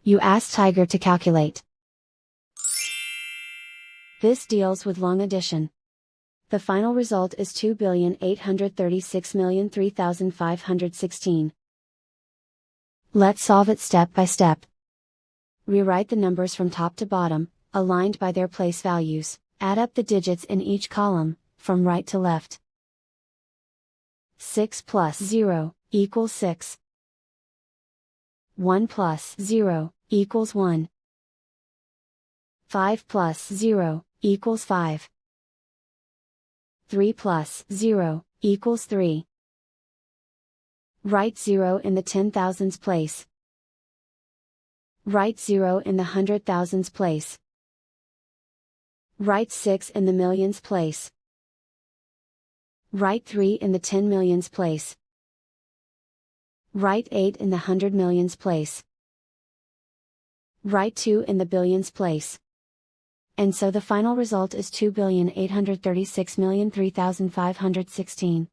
You ask Tiger to calculate. This deals with long addition. The final result is 2,836,003,516. Let's solve it step by step. Rewrite the numbers from top to bottom, aligned by their place values. Add up the digits in each column, from right to left. 6 plus 0 equals 6. 1 plus 0 equals 1. 5 plus 0 equals 5. 3 plus 0 equals 3. Write 0 in the 10,000s place. Write 0 in the 100,000s place. Write 6 in the millions place. Write 3 in the 10 millions place. Write 8 in the 100 millions place. Write 2 in the billions place. And so the final result is 2,836,003,516.